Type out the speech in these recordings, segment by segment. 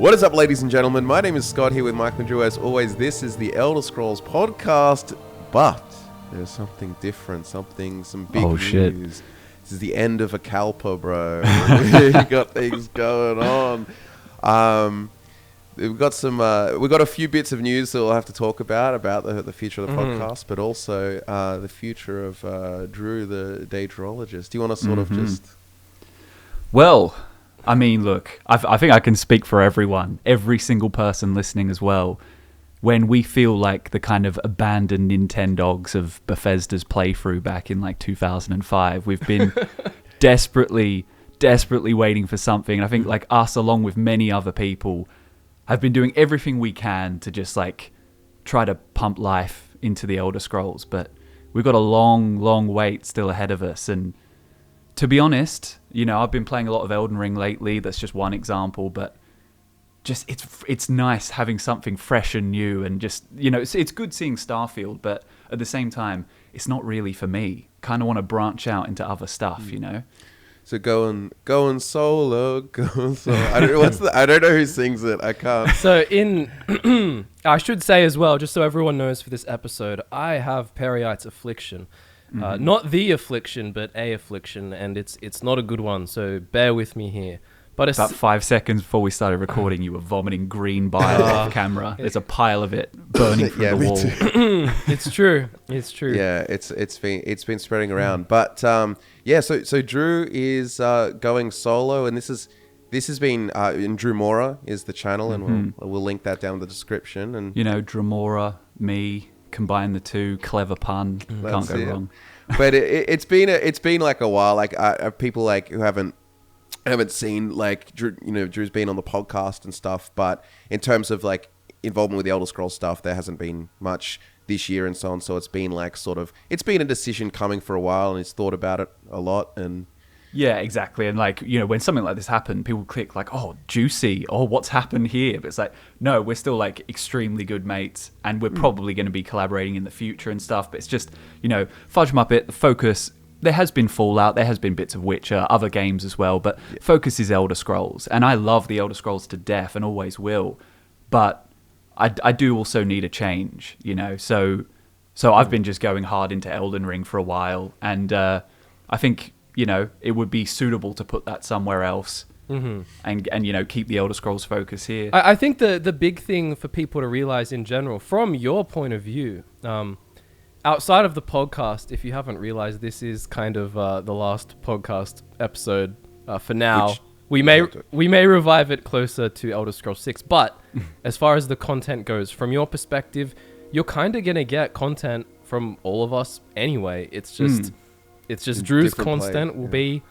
What is up, ladies and gentlemen? My name is Scott, here with Mike and Drew. As always, this is the Elder Scrolls podcast, but there's something different, some big news. Shit. This is the end of a Kalpa, bro. We got things going on. We've got a few bits of news that we'll have to talk about the future of the podcast, but also the future of Drew, the Daedrologist. Do you want to sort of just... Well, I mean, look, I think I can speak for everyone, every single person listening as well. When we feel like the kind of abandoned Nintendogs of Bethesda's playthrough back in like 2005, we've been desperately waiting for something. And I think like us, along with many other people, have been doing everything we can to just like try to pump life into the Elder Scrolls. But we've got a long wait still ahead of us. And to be honest, you know, I've been playing a lot of Elden Ring lately. That's just one example, but just it's nice having something fresh and new, and just, you know, it's good seeing Starfield, but at the same time, it's not really for me. Kind of want to branch out into other stuff, you know. So going solo, going solo. I don't know who sings it. I can't. So I should say as well, just so everyone knows for this episode, I have Periite's affliction. Not the affliction, but a affliction, and it's not a good one, so bear with me here. But About 5 seconds before we started recording, you were vomiting green bile off camera. There's a pile of it burning through the wall. It's true. Yeah, it's been spreading around. But so Drew is going solo, and this has been in Drew Mora is the channel, and we'll link that down in the description. And you know, Dremora, me, combine the two, clever pun, can't go wrong. But it's been like a while. Like people like who haven't seen, like, Drew, you know, Drew's been on the podcast and stuff, but in terms of like involvement with the Elder Scrolls stuff, there hasn't been much this year and so on. So it's been like it's been a decision coming for a while, and he's thought about it a lot. And yeah, exactly. And like, you know, when something like this happened, people click like, oh, juicy, oh, what's happened here? But it's like, no, we're still like extremely good mates, and we're probably going to be collaborating in the future and stuff. But it's just, you know, FudgeMuppet, the focus, there has been Fallout, there has been bits of Witcher, other games as well, but focus is Elder Scrolls. And I love the Elder Scrolls to death and always will. But I do also need a change, you know. So I've been just going hard into Elden Ring for a while, and I think, you know, it would be suitable to put that somewhere else and you know, keep the Elder Scrolls focus here. I think the big thing for people to realize in general, from your point of view, outside of the podcast, if you haven't realized, this is kind of the last podcast episode for now. We may revive it closer to Elder Scrolls 6, but as far as the content goes, from your perspective, you're kind of going to get content from all of us anyway. It's just Drew's content will be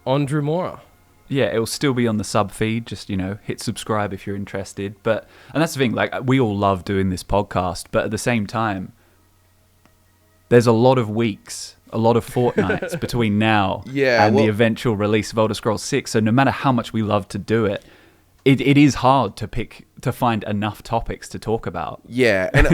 on Drew Mora. Yeah, it'll still be on the sub feed. Just, you know, hit subscribe if you're interested. And that's the thing, like, we all love doing this podcast, but at the same time, there's a lot of weeks, a lot of fortnights between now and the eventual release of Elder Scrolls 6. So no matter how much we love to do it, it is hard to find enough topics to talk about. Yeah, and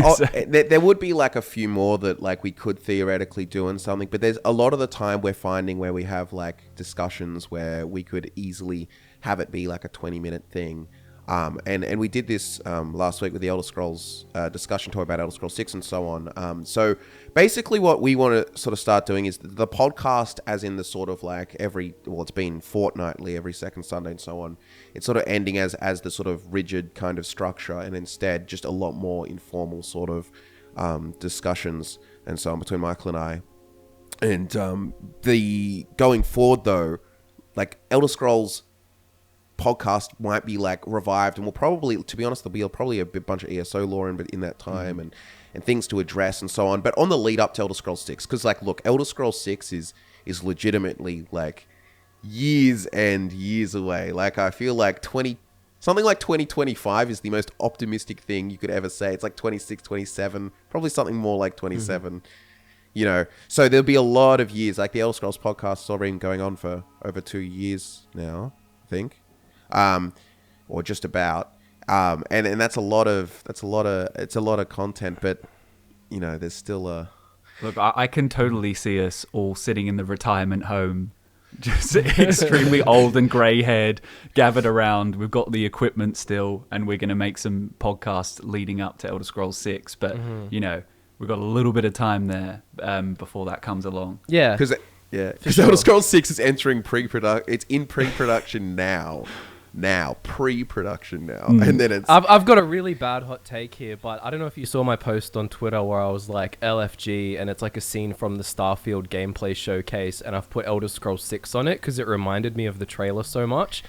there would be like a few more that like we could theoretically do and something, but there's a lot of the time we're finding where we have like discussions where we could easily have it be like a 20-minute thing. And we did this last week with the Elder Scrolls discussion talk about Elder Scrolls 6 and so on. So basically what we want to sort of start doing is the podcast, as in the sort of like it's been fortnightly, every second Sunday and so on. It's sort of ending as the sort of rigid kind of structure, and instead just a lot more informal sort of discussions and so on between Michael and I. And the going forward though, like Elder Scrolls podcast might be like revived, and we'll probably, to be honest, there'll be probably a bunch of ESO lore in that time and things to address and so on. But on the lead up to Elder Scrolls 6, because like, look, Elder Scrolls 6 is legitimately like years and years away. Like, I feel like something like 2025 is the most optimistic thing you could ever say. It's like 26, 27, probably something more like 27. You know, so there'll be a lot of years. Like the Elder Scrolls podcast has already been going on for over 2 years now, I think. Or just about, and that's a lot of content, but you know, there's still look, I can totally see us all sitting in the retirement home just extremely old and grey-haired, gathered around. We've got the equipment still, and we're going to make some podcasts leading up to Elder Scrolls 6. But, you know, we've got a little bit of time there before that comes along. Yeah. Because Elder Scrolls 6 is entering pre-production. It's in pre-production now. Pre-production now. And then it's... I've got a really bad hot take here, but I don't know if you saw my post on Twitter where I was like LFG, and it's like a scene from the Starfield gameplay showcase, and I've put Elder Scrolls 6 on it because it reminded me of the trailer so much.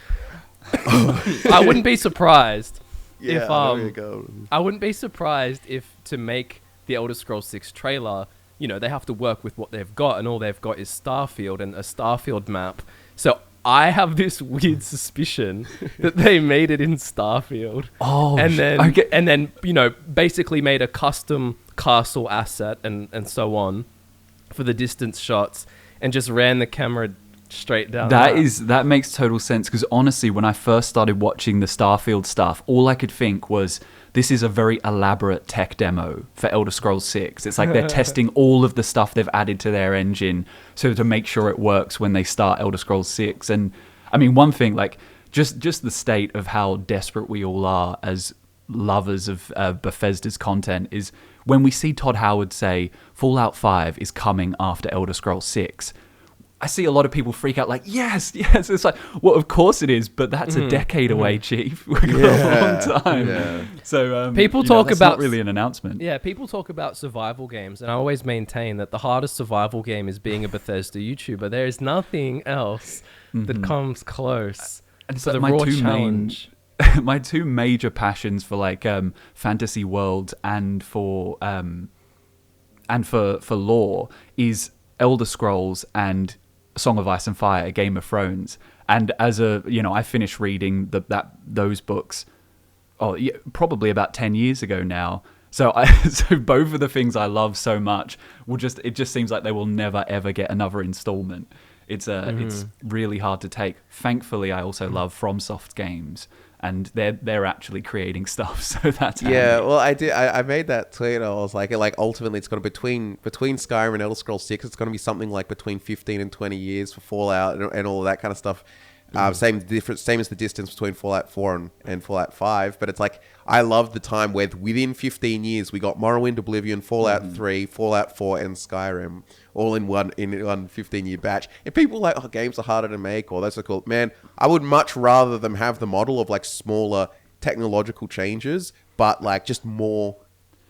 I wouldn't be surprised if... there you go. I wouldn't be surprised if to make the Elder Scrolls 6 trailer, you know, they have to work with what they've got, and all they've got is Starfield and a Starfield map. So I have this weird suspicion that they made it in Starfield. And then you know, basically made a custom castle asset and so on for the distance shots, and just ran the camera straight down. That makes total sense, because honestly, when I first started watching the Starfield stuff, all I could think was, this is a very elaborate tech demo for Elder Scrolls 6. It's like they're testing all of the stuff they've added to their engine so to make sure it works when they start Elder Scrolls 6. And I mean, one thing, like just the state of how desperate we all are as lovers of Bethesda's content is when we see Todd Howard say Fallout 5 is coming after Elder Scrolls 6. I see a lot of people freak out like, yes. It's like, well, of course it is, but that's a decade away, Chief. We've got a long time. Yeah. So people talk that's about not really an announcement. Yeah, people talk about survival games, and I always maintain that the hardest survival game is being a Bethesda YouTuber. There is nothing else that comes close. And so so the my raw two challenge. my two major passions for like fantasy worlds and for lore is Elder Scrolls and Song of Ice and Fire, Game of Thrones. And as I finished reading those books probably about 10 years ago now. So both of the things I love so much it just seems like they will never ever get another installment. It's really hard to take. Thankfully, I also love FromSoft games, and they're actually creating stuff. So that's handy. Well, I did. I made that tweet. I was like ultimately, it's got to between Skyrim and Elder Scrolls 6. It's going to be something like between 15 and 20 years for Fallout and all of that kind of stuff. Same as the distance between Fallout 4 and Fallout 5. But it's like, I love the time where within 15 years we got Morrowind, Oblivion, Fallout 3, Fallout 4, and Skyrim all in one 15-year batch. And people are like, games are harder to make, or that's so cool. Man, I would much rather them have the model of like smaller technological changes, but like just more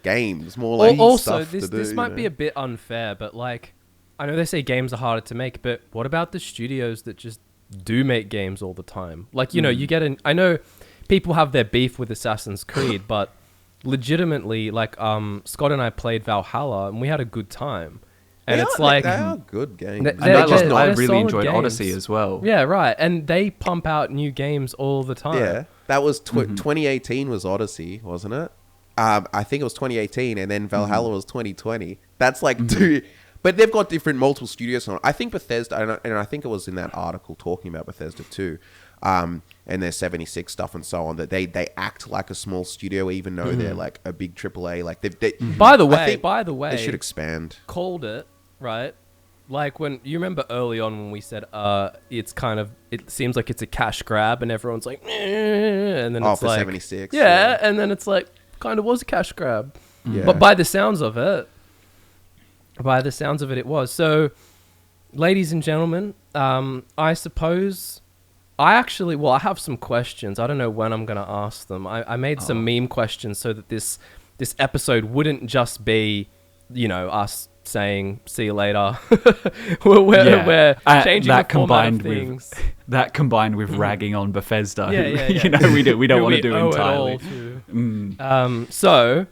games, more like also, stuff to do. This might be a bit unfair, but like, I know they say games are harder to make, but what about the studios that just do make games all the time? Like, you know, I know people have their beef with Assassin's Creed, but legitimately, like, Scott and I played Valhalla and we had a good time. And it's like, they are good games. I really enjoyed games. Odyssey as well. Yeah, right. And they pump out new games all the time. Yeah, that was 2018 was Odyssey, wasn't it? I think it was 2018, and then Valhalla was 2020. That's like two. But they've got multiple studios on it. I think Bethesda, and I think it was in that article talking about Bethesda too, and their 76 stuff and so on, that they act like a small studio even though they're like a big AAA. Like By the way, they should expand. Called it, right? Like when you remember early on when we said it seems like it's a cash grab, and everyone's like, and then it's for like 76. Yeah, and then it's like kind of was a cash grab. Yeah. But by the sounds of it, it was. So, ladies and gentlemen, I suppose I have some questions. I don't know when I'm going to ask them. I made some meme questions so that this episode wouldn't just be, you know, us saying, see you later. we're changing the format of things. That combined with ragging on Bethesda. Yeah. You know, we don't want to do entirely. So,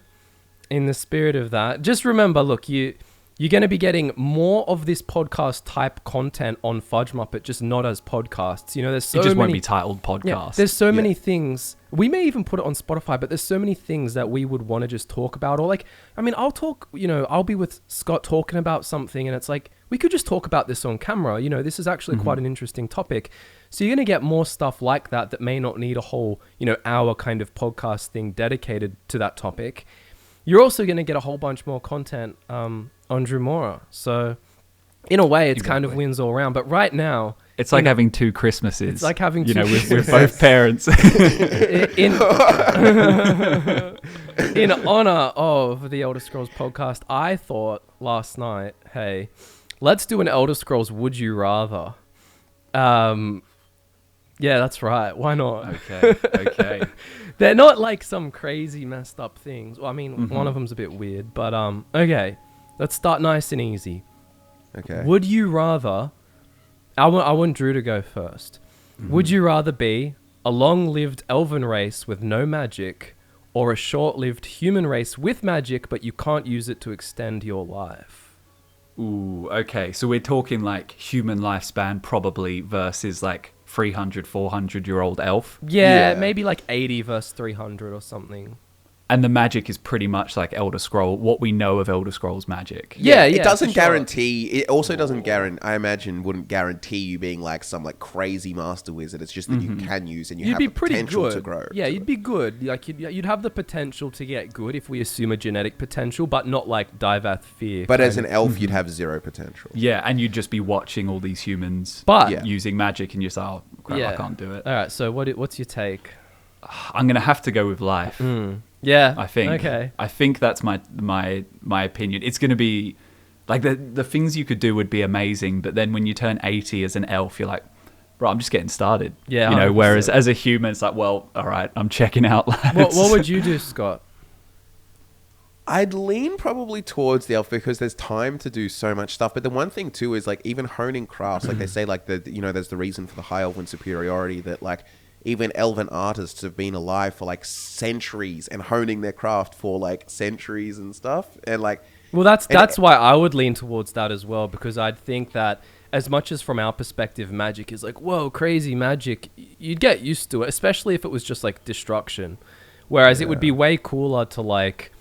in the spirit of that, just remember, look, you're going to be getting more of this podcast type content on FudgeMuppet, just not as podcasts. You know, there's so many... It just won't be titled podcast. Yeah, there's so many things. We may even put it on Spotify, but there's so many things that we would want to just talk about. Or like, I mean, I'll be with Scott talking about something, and it's like, we could just talk about this on camera. You know, this is actually quite an interesting topic. So you're going to get more stuff like that may not need a whole, you know, hour kind of podcast thing dedicated to that topic. You're also going to get a whole bunch more content on Drumora. So in a way, it's kind of wins all around. But right now, it's like having two Christmases. It's like having you two know, with both parents. In honor of the Elder Scrolls podcast, I thought last night, hey, let's do an Elder Scrolls Would You Rather. Yeah, that's right. Why not? Okay. They're not like some crazy messed up things. Well, I mean, one of them's a bit weird, but okay. Let's start nice and easy. Okay. Would you rather... I want Drew to go first. Would you rather be a long-lived elven race with no magic or a short-lived human race with magic, but you can't use it to extend your life? Ooh, okay. So we're talking like human lifespan probably versus like 300, 400-year-old elf. Yeah, maybe like 80 versus 300 or something. And the magic is pretty much like Elder Scroll, what we know of Elder Scrolls magic. Yeah, it doesn't for sure. guarantee. It also doesn't guarantee. I imagine wouldn't guarantee you being like some like crazy master wizard. It's just that you can use and you have the potential to grow. Yeah, you'd be good. Like you'd have the potential to get good if we assume a genetic potential, but not like Divath Fear. But as an elf, you'd have zero potential. Yeah, and you'd just be watching all these humans using magic, and you're just, oh, crap, I can't do it. All right, so what's your take? I'm going to have to go with life. Yeah, I think. Okay. I think that's my opinion. It's going to be like the things you could do would be amazing, but then when you turn 80 as an elf, you're like, bro, I'm just getting started. Yeah, you know. 100%. Whereas as a human, it's like, well, all right, I'm checking out. What would you do, Scott? I'd lean probably towards the elf because there's time to do so much stuff. But the one thing too is like even honing crafts, like they say, like there's the reason for the high elven superiority that like even elven artists have been alive for like centuries and honing their craft for like centuries and stuff. And like, well, that's why I would lean towards that as well, because I'd think that as much as from our perspective, magic is like, whoa, crazy magic, you'd get used to it, especially if it was just like destruction. Whereas it would be way cooler to like,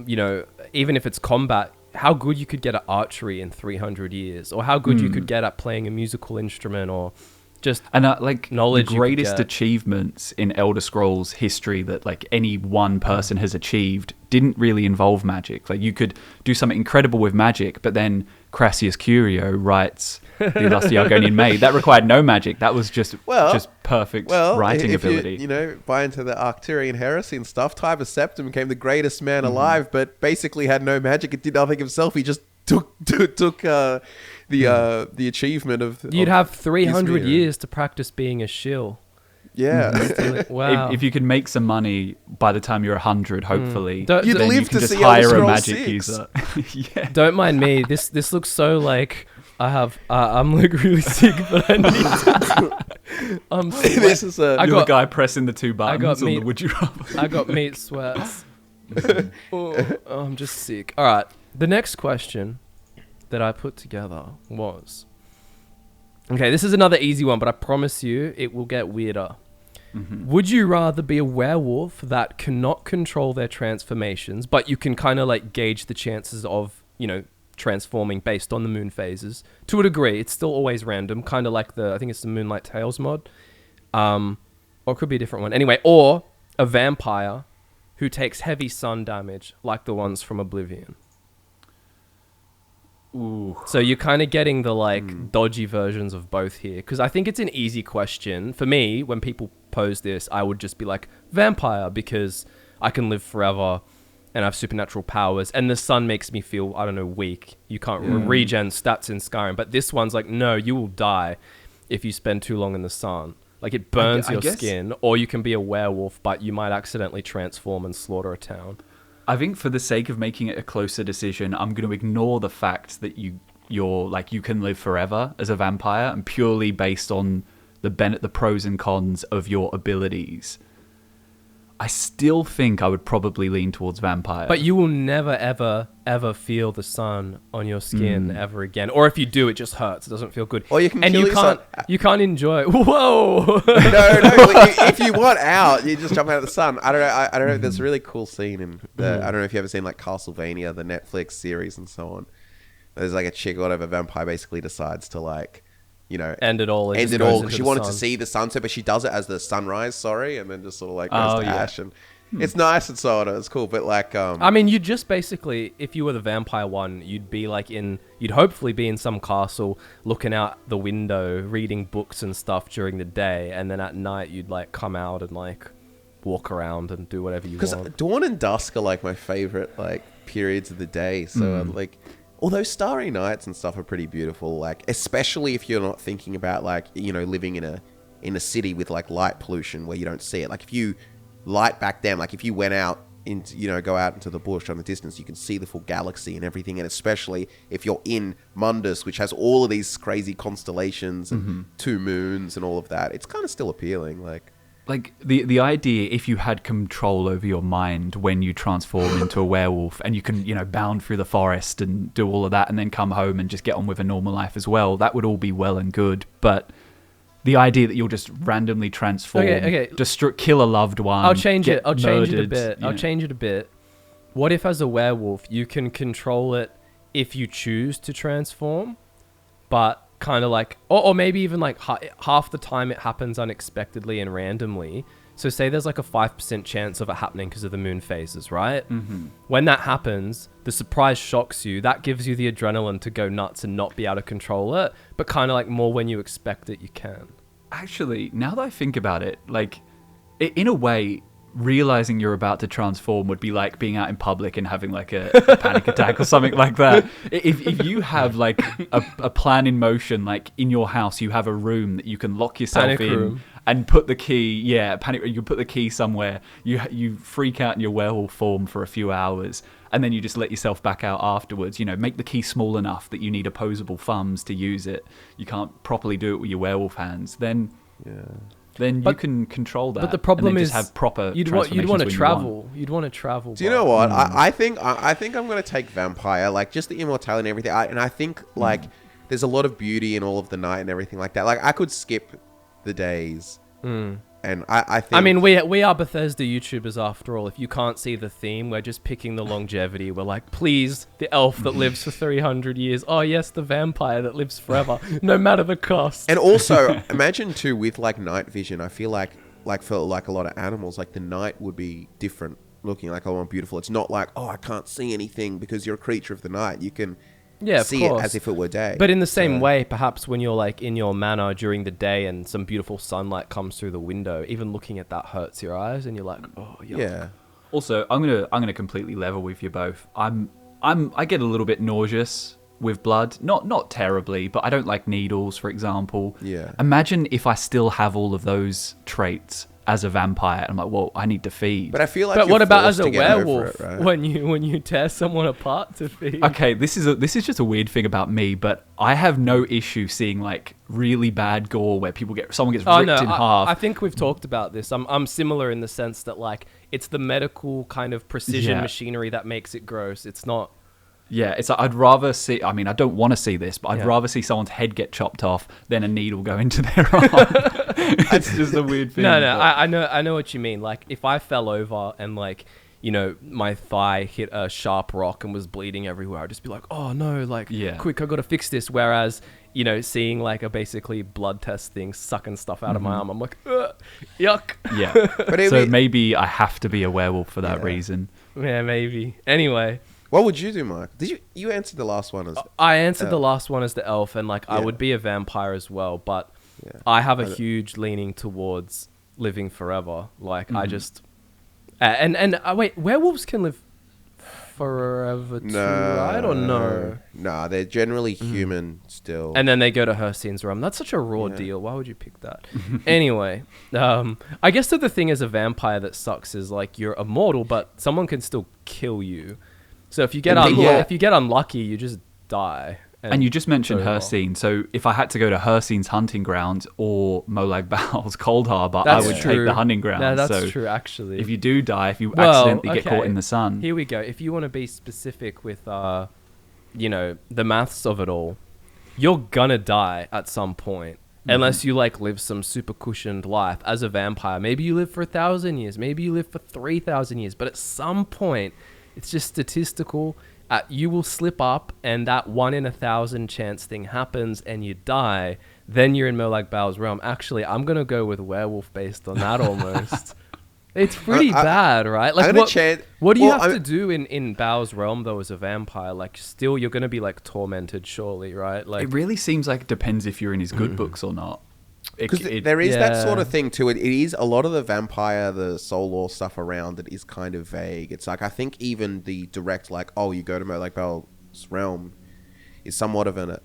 you know, even if it's combat, how good you could get at archery in 300 years, or how good you could get at playing a musical instrument, or just like knowledge. The greatest achievements in Elder Scrolls history that like any one person has achieved didn't really involve magic. Like you could do something incredible with magic, but then Crassius Curio writes the Lusty Argonian Maid. That required no magic. That was just perfect writing ability. You buy into the Arcturian heresy and stuff. Tiber Septim became the greatest man alive, but basically had no magic. It did nothing himself. He just took the achievement of. You'd have 300 years to practice being a shill. Yeah. Wow. If you could make some money by the time you're 100, hopefully, You'd then live you can to just see hire Elder a Scrolls magic 6. user. Yeah. Don't mind me. This looks so like I'm like really sick, but I need. This is You're the guy pressing the two buttons on the Would You Rather. I got meat sweats. I'm just sick. All right. The next question that I put together was, okay, this is another easy one, but I promise you it will get weirder. Would you rather be a werewolf that cannot control their transformations, but you can kind of like gauge the chances of, you know, transforming based on the moon phases to a degree? It's still always random, kind of like I think it's the Moonlight Tales mod, or it could be a different one. Anyway, or a vampire who takes heavy sun damage like the ones from Oblivion. Ooh. So you're kind of getting the like dodgy versions of both here, because I think it's an easy question for me. When people pose this, I would just be like vampire, because I can live forever and I have supernatural powers, and the sun makes me feel, I don't know, weak. You can't regen stats in Skyrim, but this one's like, no, you will die if you spend too long in the sun. Like it burns your skin. Or you can be a werewolf, but you might accidentally transform and slaughter a town. I think for the sake of making it a closer decision, I'm going to ignore the fact that you're like you can live forever as a vampire, and purely based on the pros and cons of your abilities. I still think I would probably lean towards vampire. But you will never, ever, ever feel the sun on your skin ever again. Or if you do, it just hurts. It doesn't feel good. Or you can and kill you can't enjoy it. Whoa! no. If you want out, you just jump out of the sun. I don't know. I don't know. There's a really cool scene in I don't know if you ever seen like Castlevania, the Netflix series and so on. There's like a chick or whatever, vampire basically decides to like, you know, end it all because she wanted to see the sunset, but she does it as the sunrise, and then just sort of like goes to ash, and It's nice and so on. It's cool, but like, I mean, you'd just basically, if you were the vampire one, you'd be like you'd hopefully be in some castle, looking out the window, reading books and stuff during the day, and then at night you'd like come out and like walk around and do whatever you want. because dawn and dusk are like my favorite like periods of the day. So like, although starry nights and stuff are pretty beautiful, like especially if you're not thinking about like, you know, living in a city with like light pollution where you don't see it. Like if you light back then, like if you went out into, you know, go out into the bush on the distance, you can see the full galaxy and everything. And especially if you're in Mundus, which has all of these crazy constellations and two moons and all of that, it's kind of still appealing. Like the idea, if you had control over your mind when you transform into a werewolf, and you can, you know, bound through the forest and do all of that and then come home and just get on with a normal life as well, that would all be well and good. But the idea that you'll just randomly transform, kill a loved one, I'll change it a murdered, bit. I'll change it a bit. What if as a werewolf you can control it if you choose to transform, but kind of like, or maybe even like half the time it happens unexpectedly and randomly. So say there's like a 5% chance of it happening because of the moon phases, right? When that happens, the surprise shocks you. That gives you the adrenaline to go nuts and not be able to control it. But kind of like more when you expect it, you can. Actually, now that I think about it, like in a way, realizing you're about to transform would be like being out in public and having like a panic attack or something like that. If you have like a plan in motion, like in your house, you have a room that you can lock yourself Panic in room. and put the key. Yeah, panic. You put the key somewhere. You freak out in your werewolf form for a few hours, and then you just let yourself back out afterwards. You know, make the key small enough that you need opposable thumbs to use it. You can't properly do it with your werewolf hands. Then you can control that. But the problem and then is, just have proper you'd want to travel. You You'd want to travel. do you know what? I think I'm going to take vampire, like just the immortality and everything. And I think like there's a lot of beauty in all of the night and everything like that. Like I could skip the days. And I think... I mean, we are Bethesda YouTubers after all. If you can't see the theme, we're just picking the longevity. We're like, please, the elf that lives for 300 years. Oh, yes, the vampire that lives forever, no matter the cost. And also, imagine too, with like night vision, I feel like for like a lot of animals, like the night would be different looking, like more beautiful. It's not like, oh, I can't see anything because you're a creature of the night. You can... see it as if it were day. But in the same way, perhaps when you're like in your manor during the day and some beautiful sunlight comes through the window, even looking at that hurts your eyes and you're like, oh, yuck. Yeah. Also, I'm gonna completely level with you both. I get a little bit nauseous with blood. Not terribly, but I don't like needles, for example. Yeah. Imagine if I still have all of those traits as a vampire. I'm like, well, I need to feed. But I feel like. But what about as a werewolf? werewolf? When you tear someone apart to feed? Okay, this is just a weird thing about me, but I have no issue seeing like really bad gore where someone gets ripped in half. I think we've talked about this. I'm similar in the sense that like it's the medical kind of precision machinery that makes it gross. It's not. Yeah, it's like I'd rather see. I mean, I don't want to see this, but I'd rather see someone's head get chopped off than a needle go into their arm. It's just a weird thing. No, I know what you mean. Like if I fell over and like, you know, my thigh hit a sharp rock and was bleeding everywhere, I'd just be like, oh no, like quick, I got to fix this. Whereas, you know, seeing like a basically blood test thing sucking stuff out of my arm, I'm like, yuck. Yeah, but maybe I have to be a werewolf for that reason. Yeah, maybe. Anyway. What would you do, Mark? Did you answer the last one as... I answered the last one as the elf, and like I would be a vampire as well, but I have a huge leaning towards living forever. Like I just... And wait, werewolves can live forever too, right? Or no? Nah, they're generally human still. And then they go to Herstein's realm. That's such a raw deal. Why would you pick that? Anyway, I guess that the thing as a vampire that sucks is like you're immortal, but someone can still kill you. So if you get unlucky, you just die. And you just mentioned Herstein. So if I had to go to Herstein's hunting ground or Molag Bal's Cold Harbor, I would take the hunting ground. No, that's true, actually. If you do die, if you accidentally get caught in the sun. Here we go. If you want to be specific with, you know, the maths of it all, you're gonna die at some point. Unless you like live some super cushioned life as a vampire. Maybe you live for 1,000 years. Maybe you live for 3,000 years. But at some point... it's just statistical. You will slip up, and that 1 in 1,000 chance thing happens, and you die. Then you're in Molag Bal's realm. Actually, I'm gonna go with werewolf based on that almost. It's pretty bad, right? Like, I'm gonna what do you have to do in Bao's realm, though, as a vampire? Like, still, you're going to be, like, tormented, surely, right? Like, it really seems like it depends if you're in his good books or not. Because there is that sort of thing to it. It is a lot of the vampire, the soul law stuff around it is kind of vague. It's like, I think even the direct, like, oh, you go to like Bao's realm is somewhat of an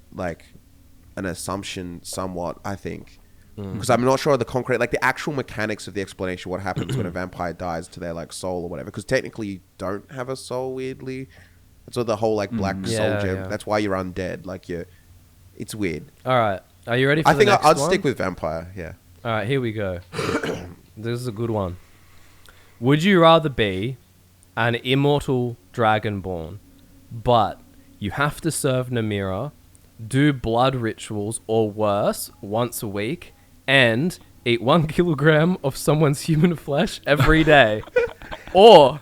assumption, somewhat, I think. Because I'm not sure of the concrete, like the actual mechanics of the explanation, what happens when a vampire dies to their like soul or whatever. Because technically you don't have a soul, weirdly. That's what the whole like black soul gem. Yeah. That's why you're undead. Like it's weird. All right, are you ready for the next I'd one? stick with vampire. Yeah. All right, here we go. This is a good one. Would you rather be an immortal dragonborn, but you have to serve Namira, do blood rituals or worse once a week, and eat 1 kilogram of someone's human flesh every day, or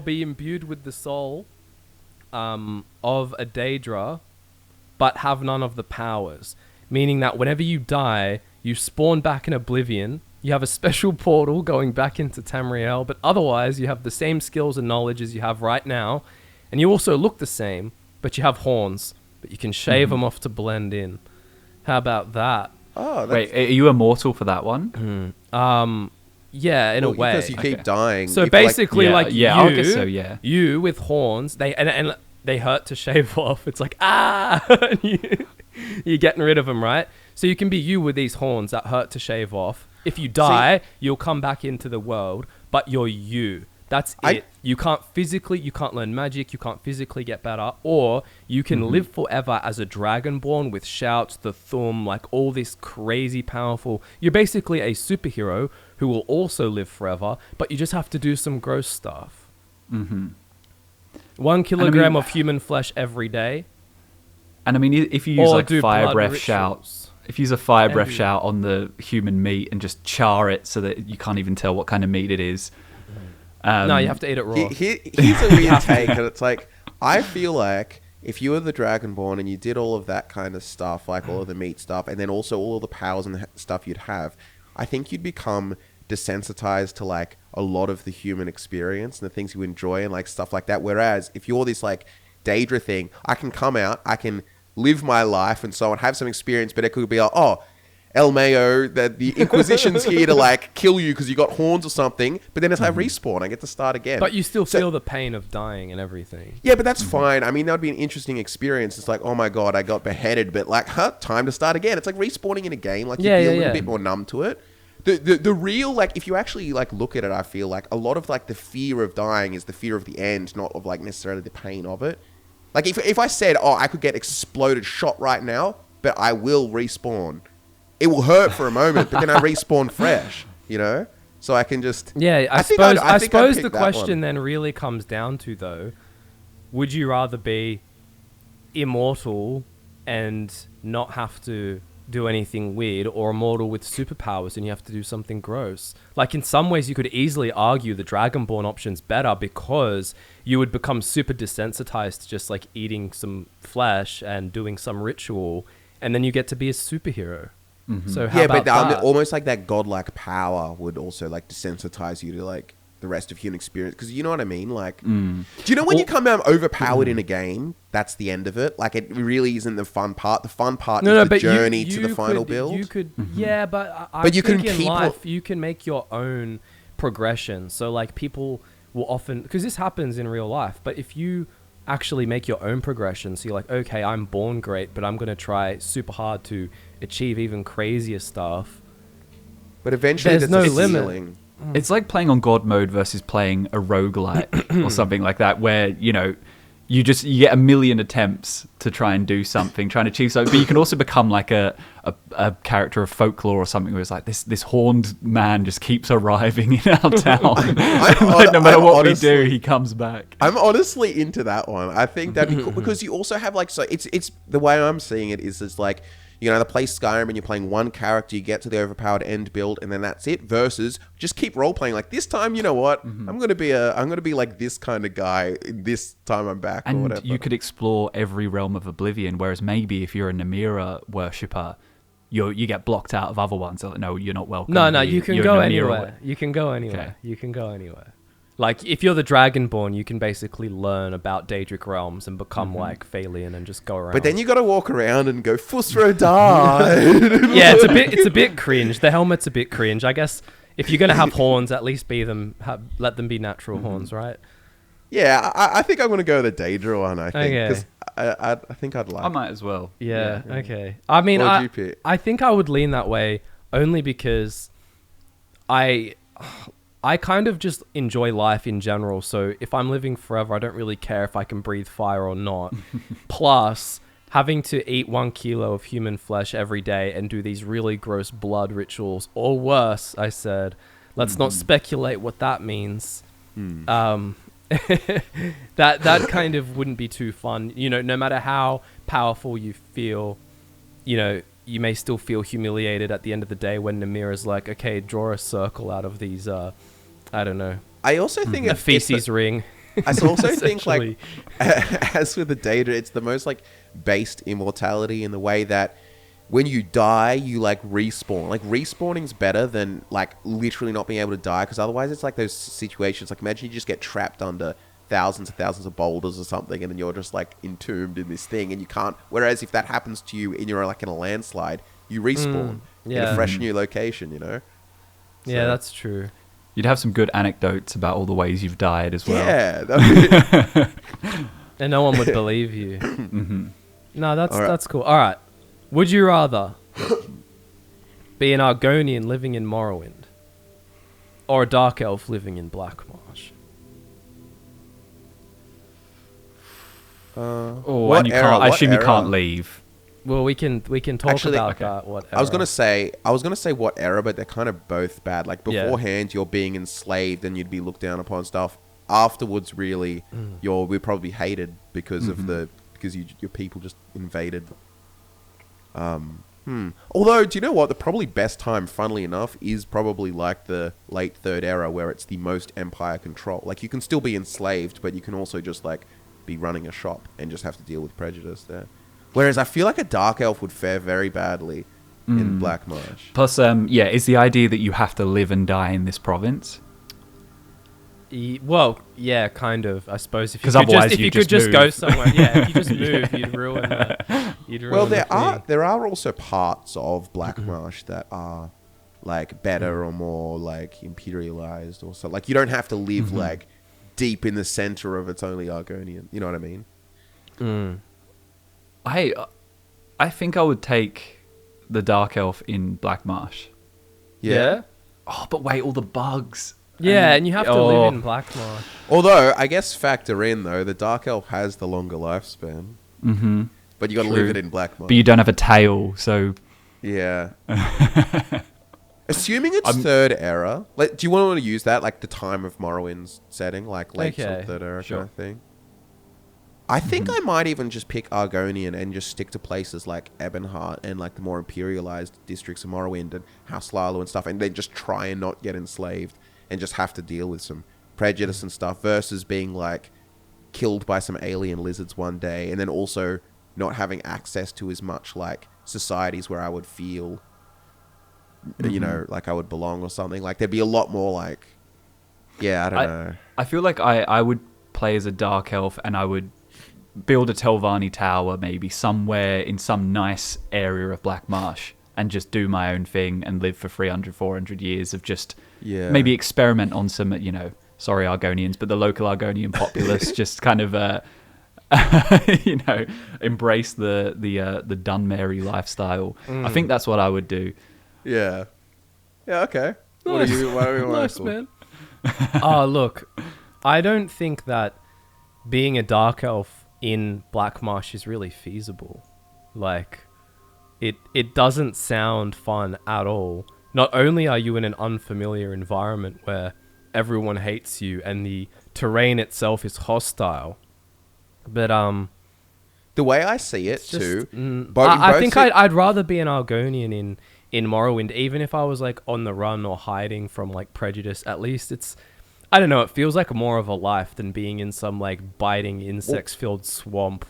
be imbued with the soul of a Daedra, but have none of the powers? Meaning that whenever you die, you spawn back in Oblivion. You have a special portal going back into Tamriel, but otherwise you have the same skills and knowledge as you have right now, and you also look the same, but you have horns, but you can shave them off to blend in. How about that? Oh, wait, are you immortal for that one? Yeah, in a way. Because you keep dying. So basically, I guess so, you with horns, and they hurt to shave off. It's like, and you're getting rid of them, right? So you can be you with these horns that hurt to shave off. If you die, you'll come back into the world, but you're you. That's it. You can't learn magic, you can't physically get better, or you can live forever as a dragonborn with shouts, the thumb, like all this crazy powerful. You're basically a superhero who will also live forever, but you just have to do some gross stuff. 1 kilogram of human flesh every day. And I mean, if you use like fire breath shouts, if you use a fire breath shout on the human meat and just char it so that you can't even tell what kind of meat it is. No, you have to eat it raw. Here's a weird take, and it's like, I feel like if you were the Dragonborn and you did all of that kind of stuff, like all of the meat stuff, and then also all of the powers and stuff you'd have, I think you'd become desensitized to like a lot of the human experience and the things you enjoy and like stuff like that. Whereas if you're this like Daedra thing, I can come out, I can live my life and so on, have some experience, but it could be like, oh, El Mayo, that the Inquisition's here to like kill you because you got horns or something, but then as I respawn, I get to start again. But you still feel the pain of dying and everything. Yeah, but that's fine. I mean, that would be an interesting experience. It's like, oh my god, I got beheaded, but like, time to start again. It's like respawning in a game. Like, you feel a little bit more numb to it. The real, like, if you actually like look at it, I feel like a lot of like the fear of dying is the fear of the end, not of like necessarily the pain of it. Like if I said, oh, I could get exploded, shot right now, but I will respawn. It will hurt for a moment, but then I respawn fresh, you know? So I can just... Yeah, I suppose the question then really comes down to, though, would you rather be immortal and not have to do anything weird, or immortal with superpowers and you have to do something gross? Like, in some ways, you could easily argue the Dragonborn option's better because you would become super desensitized to just, like, eating some flesh and doing some ritual, and then you get to be a superhero. So how about that? Almost like that godlike power would also like desensitize you to like the rest of human experience, because you know what I mean. Like, do you know when you come out overpowered in a game, that's the end of it? Like, it really isn't the fun part. The fun part is the journey to the final build. You could, yeah, but I think in life you can make your own progression. So like people will often, because this happens in real life, but if you actually make your own progression, so you're like, okay, I'm born great, but I'm going to try super hard to achieve even crazier stuff. But eventually there's no limit. It's like playing on God mode versus playing a roguelite or something like that, where, you know, you get a million attempts to try and do something, trying to achieve something, but you can also become like a character of folklore or something where it's like this horned man just keeps arriving in our town. Like, no matter what we do, he comes back. I'm honestly into that one. I think that'd be cool, because you also have like, so it's the way I'm seeing it is like, you know, to play Skyrim and you're playing one character, you get to the overpowered end build, and then that's it. Versus just keep role playing. Like, this time, you know what? I'm gonna be like this kind of guy. This time I'm back, or whatever. And you could explore every realm of Oblivion. Whereas maybe if you're a Namira worshipper, you get blocked out of other ones. Like, no, you're not welcome. No, you can You're go in a mirror. anywhere. You can go anywhere. Okay. You can go anywhere. Like, if you're the Dragonborn, you can basically learn about Daedric realms and become like Phalian and just go around. But then you got to walk around and go, Fusro died. yeah, it's a bit cringe. The helmet's a bit cringe. I guess if you're gonna have horns, at least let them be natural horns, right? Yeah, I think I'm going to go the Daedra one, I think. Okay. Because I think I'd like I might as well. Yeah. Okay. I mean, What would you pick? I think I would lean that way only because I kind of just enjoy life in general. So if I'm living forever, I don't really care if I can breathe fire or not. Plus, having to eat 1 kilo of human flesh every day and do these really gross blood rituals, or worse, I said. Let's not speculate what that means. That kind of wouldn't be too fun. You know, no matter how powerful you feel, you know, you may still feel humiliated at the end of the day when Namira's like, okay, draw a circle out of these, I don't know, I also think a feces ring. I also think, Essentially. like, as with the Daedra, it's the most, like, based immortality in the way that when you die, you, like, respawn. Like, respawning's better than, like, literally not being able to die, because otherwise it's like those situations, like, imagine you just get trapped under thousands and thousands of boulders or something, and then you're just, like, entombed in this thing, and you can't... Whereas if that happens to you and you're, like, in a landslide, you respawn in a fresh new location, you know? Yeah, So- that's true. You'd have some good anecdotes about all the ways you've died as well. Yeah. That'd be... And no one would believe you. No, All right. that's cool. All right. Would you rather be an Argonian living in Morrowind or a Dark Elf living in Blackmarsh? Oh, and you can't, I assume you can't leave. Well, we can talk Actually, about okay. that. What I was era. gonna say what era, but they're kind of both bad. Like Yeah. beforehand, you're being enslaved and you'd be looked down upon stuff. Afterwards, really, we'd probably be hated because of your people just invaded. Although, do you know what? The probably best time, funnily enough, is probably like the late Third Era, where it's the most Empire control. Like you can still be enslaved, but you can also just like be running a shop and just have to deal with prejudice there. Whereas I feel like a Dark Elf would fare very badly in Black Marsh. Plus, is the idea that you have to live and die in this province? Well, yeah, kind of. I suppose if you 'Cause could otherwise just, if you you could just just go move. somewhere, yeah, if you just move, you'd ruin the. You'd ruin Well, the thing. there are also parts of Black Marsh that are like better or more like imperialized or so. Like you don't have to live like deep in the center of it's only Argonian. You know what I mean? I think I would take the Dark Elf in Black Marsh. Yeah. Oh, but wait, all the bugs. Yeah, and you have to live in Blackmarsh. Although I guess factor in though, the Dark Elf has the longer lifespan. Mm-hmm. But you got to live it in Black Marsh. But you don't have a tail, so... Yeah. Assuming it's Third Era, like, do you want to use that, like the time of Morrowind's setting, like late Okay, Third Era sure. kind of thing? I think I might even just pick Argonian and just stick to places like Ebonheart and like the more imperialized districts of Morrowind and House Lalo and stuff, and then just try and not get enslaved and just have to deal with some prejudice and stuff versus being like killed by some alien lizards one day and then also not having access to as much like societies where I would feel, you know, like I would belong or something. Like there'd be a lot more like, yeah, I don't know. I feel like I would play as a Dark Elf and I would build a Telvanni tower maybe somewhere in some nice area of Black Marsh and just do my own thing and live for 300, 400 years of just maybe experiment on some, you know, sorry Argonians, but the local Argonian populace just kind of, you know, embrace the Dunmary lifestyle. I think that's what I would do. Yeah. Yeah, okay. Nice. What are you, what are you Nice, man. Oh, look, I don't think that being a Dark Elf in Black Marsh is really feasible. Like, it doesn't sound fun at all. Not only are you in an unfamiliar environment where everyone hates you and the terrain itself is hostile, but The way I see it just, too, I think I'd rather be an Argonian in Morrowind, even if I was like on the run or hiding from like prejudice. At least it's, I don't know, it feels like more of a life than being in some like biting insects filled swamp.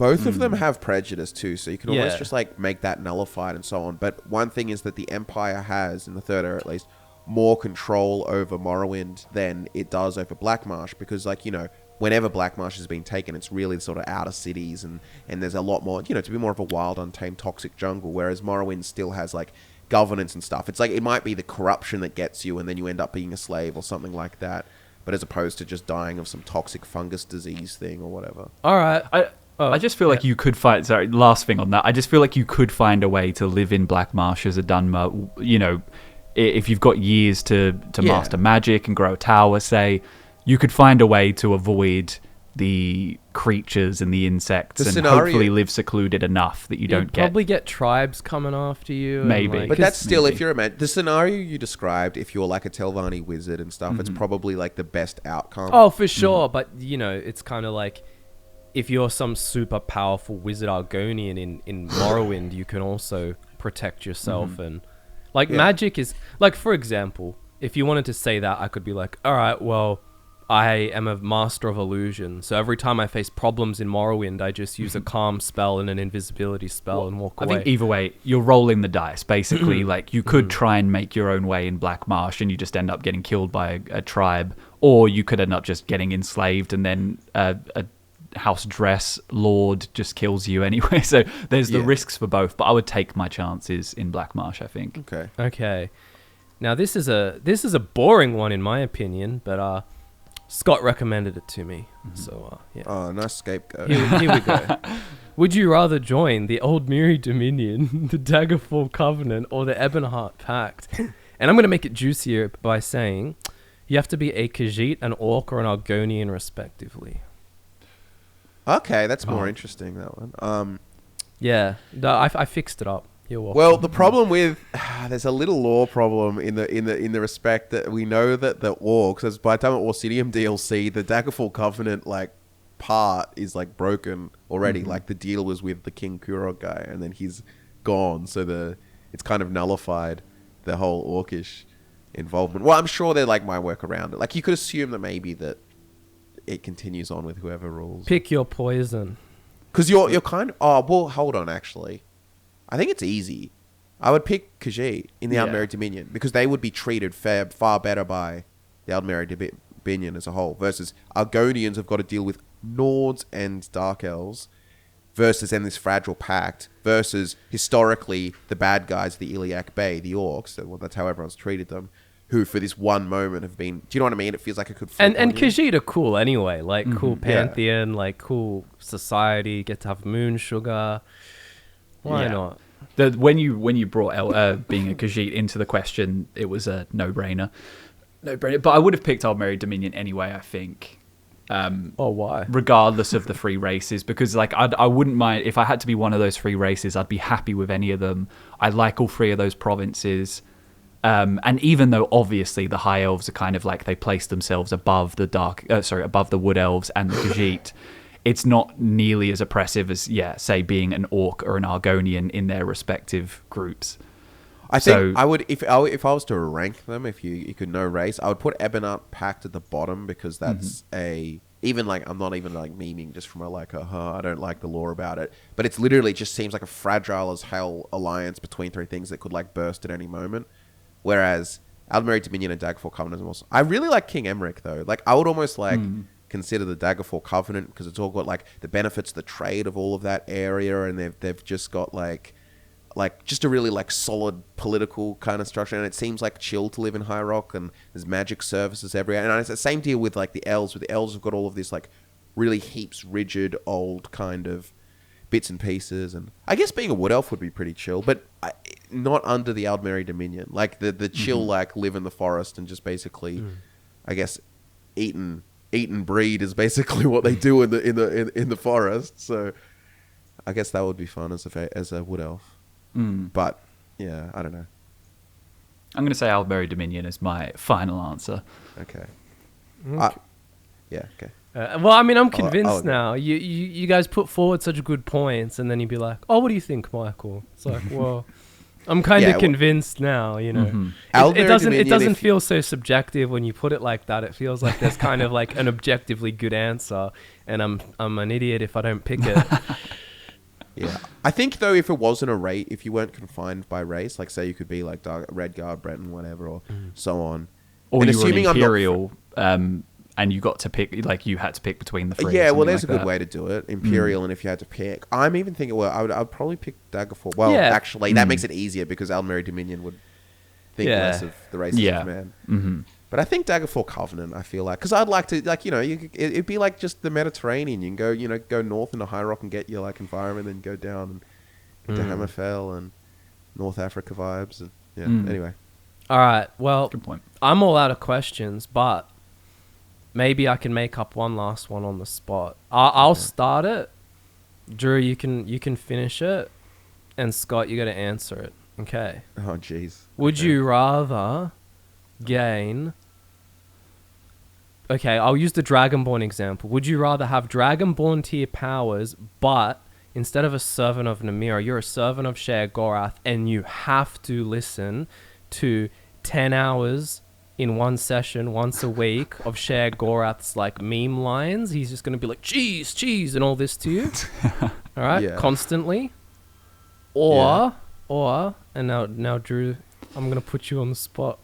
both of them have prejudice too, so you can always Yeah. just like make that nullified and so on. But one thing is that the Empire has, in the Third Era at least, more control over Morrowind than it does over Blackmarsh, because like, you know, whenever Blackmarsh has been taken, it's really sort of outer cities and there's a lot more, you know, to be more of a wild, untamed, toxic jungle, whereas Morrowind still has like governance and stuff. It's like, it might be the corruption that gets you and then you end up being a slave or something like that, but as opposed to just dying of some toxic fungus disease thing or whatever. All right. I just feel like you could find... Sorry, last thing on that. I just feel like you could find a way to live in Blackmarsh as a Dunmer, you know, if you've got years to master magic and grow a tower, say, you could find a way to avoid the creatures and the insects and hopefully live secluded enough that you don't get... probably get tribes coming after you. Maybe. And, like, But that's still, if you're the scenario you described, if you're like a Telvanni wizard and stuff, it's probably like the best outcome. Oh, for sure. But, you know, it's kind of like, if you're some super powerful wizard Argonian in Morrowind, you can also protect yourself. And like magic is like, for example, if you wanted to say that, I could be like, all right, well, I am a master of illusion, so every time I face problems in Morrowind, I just use a calm spell and an invisibility spell and walk away. I think either way, you're rolling the dice, basically. Like, you could try and make your own way in Black Marsh and you just end up getting killed by a tribe, or you could end up just getting enslaved and then a house dress lord just kills you anyway. So there's the risks for both, but I would take my chances in Black Marsh, I think. Okay. Now this is a boring one in my opinion, but Scott recommended it to me. So yeah. Oh, nice scapegoat. Here we go. Would you rather join the Old Miri Dominion, the Daggerfall Covenant, or the Ebonheart Pact? And I'm going to make it juicier by saying you have to be a Khajiit, an Orc, or an Argonian respectively. Okay, that's more interesting, that one. Yeah, no, I fixed it up. You're welcome. Well, the problem with there's a little lore problem in the respect that we know that the orcs, as by the time of Orcidium DLC, the Daggerfall Covenant like part is like broken already. Like the deal was with the King Kurog guy, and then he's gone, so it's kind of nullified the whole orcish involvement. Well, I'm sure they like might work around it. Like you could assume that maybe that it continues on with whoever rules. Pick your poison. Because you're kind of... Oh, well, hold on, actually. I think it's easy. I would pick Khajiit in the Aldmeri Dominion, because they would be treated far better by the Aldmeri Dominion as a whole, versus Argonians have got to deal with Nords and Dark Elves, versus then this fragile pact, versus historically the bad guys, the Iliac Bay, the Orcs, well, that's how everyone's treated them, who for this one moment have been... Do you know what I mean? It feels like it could... And Khajiit are cool anyway. Like, cool pantheon, like, cool society, get to have moon sugar. Why not? When you brought being a Khajiit into the question, it was a no-brainer. But I would have picked Aldmeri Dominion anyway, I think. Why? Regardless of the three races, because like I wouldn't mind... If I had to be one of those three races, I'd be happy with any of them. I like all three of those provinces. And even though obviously the High Elves are kind of like they place themselves above the above the Wood Elves and the Khajiit, it's not nearly as oppressive as say being an Orc or an Argonian in their respective groups. I think I would if I was to rank them, if you could know race, I would put Ebonheart Pact at the bottom, because that's even like I'm not even like memeing just from a like I don't like the lore about it, but it's literally just seems like a fragile as hell alliance between three things that could like burst at any moment. Whereas Aldmeri Dominion and Daggerfall Covenant also... I really like King Emmerich, though. Like, I would almost, like, consider the Daggerfall Covenant, because it's all got, like, the benefits of the trade of all of that area, and they've just got, like just a really, like, solid political kind of structure, and it seems, like, chill to live in High Rock, and there's magic services everywhere. And it's the same deal with, like, the Elves, where the Elves have got all of this, like, really heaps rigid, old kind of bits and pieces, and I guess being a wood elf would be pretty chill, but not under the Aldmeri Dominion. Like the chill, like live in the forest and just basically, I guess, eat and breed is basically what they do in the forest. So I guess that would be fun as a wood elf. But yeah, I don't know. I'm going to say Aldmeri Dominion is my final answer. Okay. Okay. Well, I mean, I'm convinced now. You guys put forward such good points, and then you'd be like, "Oh, what do you think, Michael?" It's like, well, I'm kind of Yeah, convinced now, you know. Mhm. It doesn't Dominion, feel so subjective when you put it like that. It feels like there's kind of like an objectively good answer, and I'm an idiot if I don't pick it. Yeah, I think though, if it wasn't a race, if you weren't confined by race, like say you could be like Red Guard, Breton, whatever, or so on. Or And you were an assuming I'm not Imperial, and you got to pick, like you had to pick between the three. Yeah, or well, something there's like a good that. way to do it. Imperial, and if you had to pick, I'm even thinking, well, I'd probably pick Daggerfall. Well, Yeah. actually, that makes it easier because Almeri Dominion would think Yeah. less of the races Yeah. of man. Mm-hmm. But I think Daggerfall Covenant, I feel like, because I'd like to, like, you know, it'd be like just the Mediterranean. You can go, you know, go north into High Rock and get your like environment, then go down into Hammerfell and North Africa vibes, and yeah. Anyway, All right. Well, Good point. I'm all out of questions, but maybe I can make up one last one on the spot. I'll start it. Drew, you can finish it, and Scott, you got to answer it. Okay. oh jeez. Would Okay. you rather gain? Okay, I'll use the Dragonborn example. Would you rather have Dragonborn tier powers, but instead of a servant of Namira, you're a servant of Shea Gorath, and you have to listen to 10 hours in one session once a week of Shea Gorath's like meme lines? He's just going to be like, cheese, cheese, and all this to you. All right, Yeah. constantly. Or, and now Drew, I'm going to put you on the spot.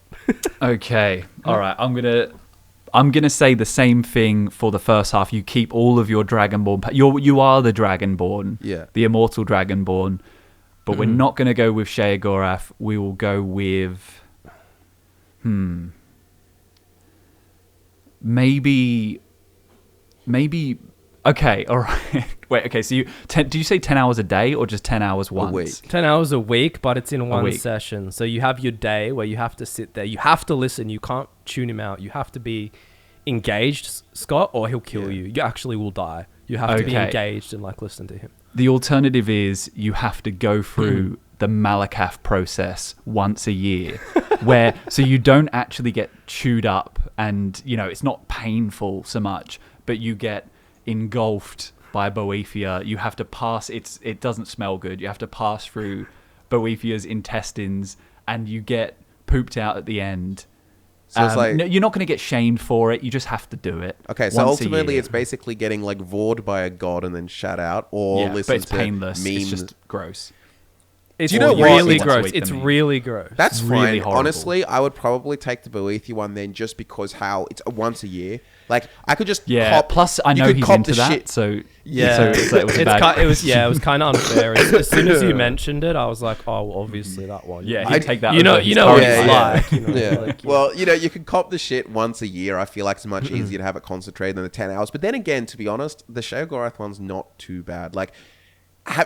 Okay. All right. I'm gonna say the same thing for the first half. You keep all of your Dragonborn. You are the Dragonborn. Yeah. The immortal Dragonborn. But we're not gonna go with Shea Gorath. We will go with. Maybe. Okay. All right. Wait. Okay. So do you say 10 hours a day or just 10 hours once? week. 10 hours a week, but it's in one week. session. So you have your day where you have to sit there. You have to listen. You can't tune him out. You have to be engaged, Scott, or he'll kill you. You actually will die. You have to be Okay. engaged and like listen to him. The alternative is you have to go through the Malakath process once a year, so you don't actually get chewed up, and you know it's not painful so much, but you get engulfed by Boethia. You have to pass. It doesn't smell good. You have to pass through Boethia's intestines, and you get pooped out at the end. So it's like, no, you're not going to get shamed for it. You just have to do it. okay, so once a ultimately year. it's basically getting like vored by a god and then shut out, or yeah, listen but it's to painless. memes. It's just gross. It's you know what? really Once a gross. week, It's I mean. really gross. That's It's really fine. horrible. Honestly, I would probably take the Boethia one then, just because how it's once a year. Like I could just cop, Plus, I you know could he's cop into the that, shit. so Yeah, So it was a bad it was kind of unfair. As soon as you mentioned it, I was like, oh, well, obviously that one. Yeah, I- he'd take that. you know over his what current it's life. like. You know, Yeah. like, Well, you know, you can cop the shit once a year. I feel like it's much easier to have it concentrated than the 10 hours. But then again, to be honest, the Sheogorath one's not too bad. Like,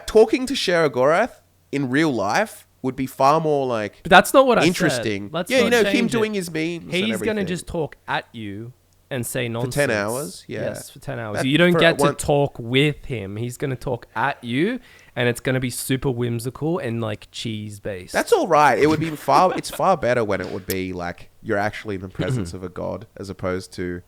talking to Sheogorath in real life would be far more, like, but that's not what I interesting. said. Let's Yeah, you not know, him change it. doing his memes and He's going to everything. just talk at you and say nonsense. 10 hours? Yeah. Yes, for 10 hours. That- You don't for get to one- talk with him. He's going to talk at you, and it's going to be super whimsical and, like, cheese-based. That's all right. It would be far. It's far better when it would be like you're actually in the presence of a god, as opposed to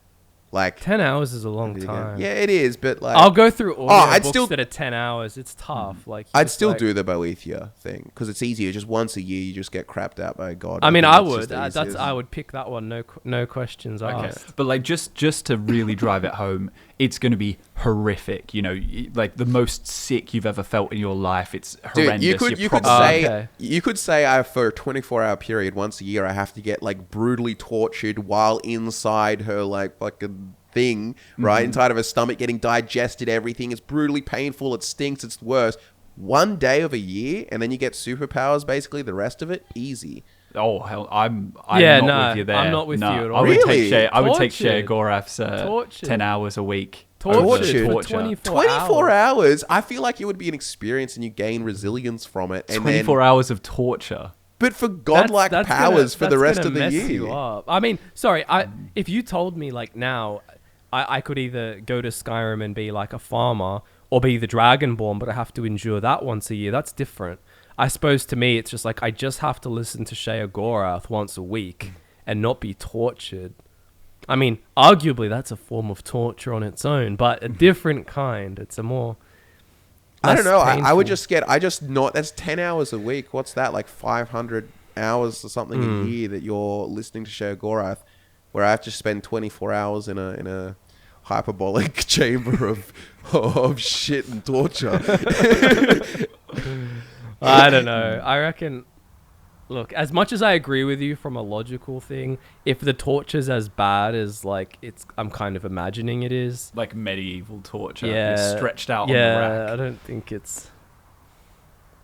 like 10 hours is a long again. time. Yeah, it is. But like, I'll go through all I'd books still- that are 10 hours. It's tough. Like I'd just, still like- do the Boethia thing because it's easier. Just once a year, you just get crapped out by a god. I mean, think I it's would. just the That's easiest. I would pick that one. No questions Okay, asked. but like just to really drive it home, it's going to be horrific. You know, like the most sick you've ever felt in your life. It's Dude, horrendous. you could You're say probably- Okay. you could say for a 24-hour period once a year I have to get like brutally tortured while inside her like fucking thing, right? Inside of her stomach, getting digested, everything. It's brutally painful, it stinks, it's the worst. One day of a year and then you get superpowers basically the rest of it, easy. Oh hell, I'm Yeah, not no, with you there. I'm not with No, you at all. I would Really? take Shea. I would take Shea Tortured. Gorath's Tortured. 10 hours a week. Tortured over for torture. 24 hours, I feel like it would be an experience and you gain resilience from it. And 24 then, hours of torture. but for godlike That's powers for the that's rest gonna of the mess year. you up. I mean, sorry. If you told me like now, I could either go to Skyrim and be like a farmer or be the Dragonborn, but I have to endure that once a year. That's different. I suppose to me, it's just like I just have to listen to Shea Gorath once a week and not be tortured. I mean, arguably that's a form of torture on its own, but a different kind. It's a more... I don't know. I would painful. just not. That's 10 hours a week. What's that? Like 500 hours or something a year that you're listening to Sheogorath, where I have to spend 24 hours in a hyperbolic chamber of shit and torture. I don't know. I reckon. Look, as much as I agree with you from a logical thing, if the torture's as bad as like I'm kind of imagining it is, Like medieval torture. yeah, You're stretched out on the yeah, rack. I don't think it's.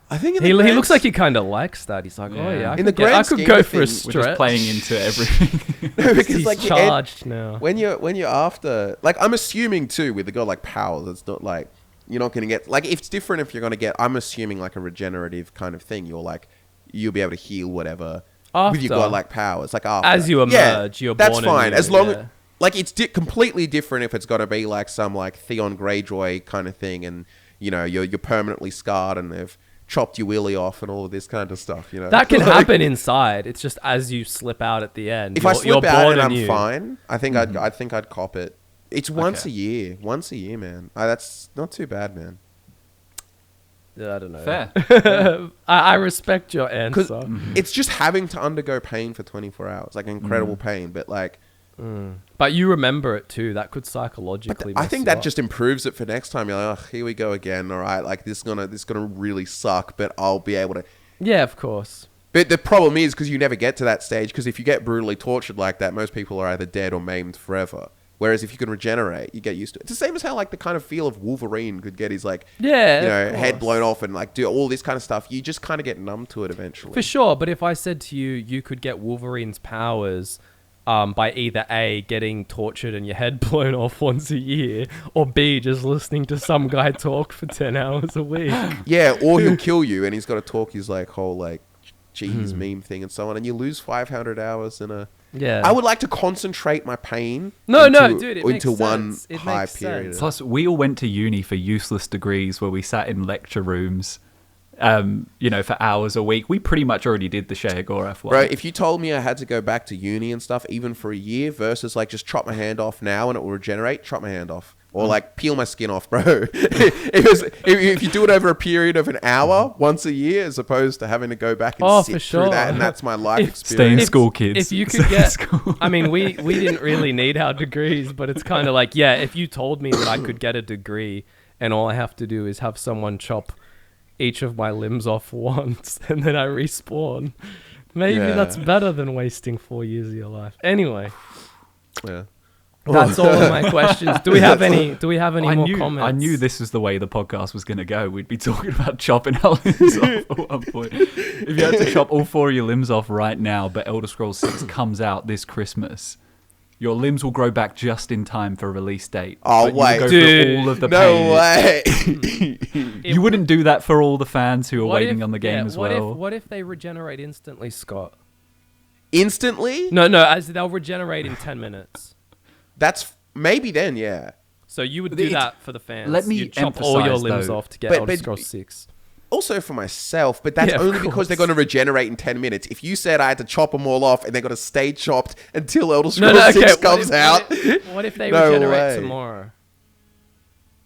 I think He looks like he kind of likes that. He's like, oh Yeah. yeah, In the I grand could scheme go of for a things, We're stretch. just playing into everything. No, because He's like charged now. when you're after, like, I'm assuming too with the god like powers, it's not like you're not gonna get, like, it's different if you're gonna get, I'm assuming like a regenerative kind of thing. You'll be able to heal whatever with your After. god like powers, like after. As you emerge, you're that's born fine anew, as long yeah. like it's completely different if it's got to be like some like Theon Greyjoy kind of thing, and you know you're permanently scarred and they've chopped your willy off and all of this kind of stuff. You know That can Like, happen inside. It's just as you slip out at the end. If I you're slip out born and I'm anew. fine, I think I'd cop it. It's once a year, man. That's not too bad, man. Yeah, I don't know. Fair. I respect your Because answer. it's just having to undergo pain for 24 hours, like incredible pain. But like, But you remember it too. That could psychologically. I mess think you that up. just improves it for next time. You're like, oh, here we go again. All right, like this is gonna really suck, but I'll be able to. Yeah, of course. But the problem is because you never get to that stage. Because if you get brutally tortured like that, most people are either dead or maimed forever. Whereas if you can regenerate, you get used to it. It's the same as how like the kind of feel of Wolverine could get his like, Yeah, you know, of head course. blown off and like do all this kind of stuff. You just kind of get numb to it eventually. For sure, but if I said to you, you could get Wolverine's powers by either A, getting tortured and your head blown off once a year, or B, just listening to some guy talk for 10 hours a week. Yeah, or he'll kill you and he's got to talk his like whole like cheese meme thing and so on, and you lose 500 hours in a. Yeah. I would like to concentrate my pain. No, into, dude, it into makes one sense. It high makes period. sense. Plus, we all went to uni for useless degrees where we sat in lecture rooms, for hours a week. We pretty much already did the Sheogorath one. Bro, if you told me I had to go back to uni and stuff, even for a year, versus like just chop my hand off now and it will regenerate, chop my hand off. Or like peel my skin off, bro. If you do it over a period of an hour once a year, as opposed to having to go back and sit for through sure. that, and that's my life Stay in experience. school, kids. If you Stay could in get, school. I mean, we didn't really need our degrees, but it's kind of like, yeah, if you told me that I could get a degree and all I have to do is have someone chop each of my limbs off once and then I respawn, maybe Yeah. that's better than wasting 4 years of your life. Anyway, Yeah. that's all of my questions. Do we have any more comments? I knew this was the way the podcast was going to go. We'd be talking about chopping our limbs off at one point. If you had to chop all 4 of your limbs off right now, but Elder Scrolls 6 comes out this Christmas, your limbs will grow back just in time for release date. Oh, but you will wait. go through Dude, all of the No pain. way. You wouldn't do that for all the fans who are What waiting if- on the game yeah, as what well. What if they regenerate instantly, Scott? Instantly? No, as they'll regenerate in 10 minutes. That's maybe then, yeah. So you would do It- that for the fans. let me You'd chop all your emphasize, limbs though, off to get but- Elder but- Scrolls 6. Also for myself, but that's Yeah, of only because they're course. going to regenerate in 10 minutes. If you said I had to chop them all off and they're going to stay chopped until Elder Scrolls 6 comes out. What if they No regenerate way. tomorrow?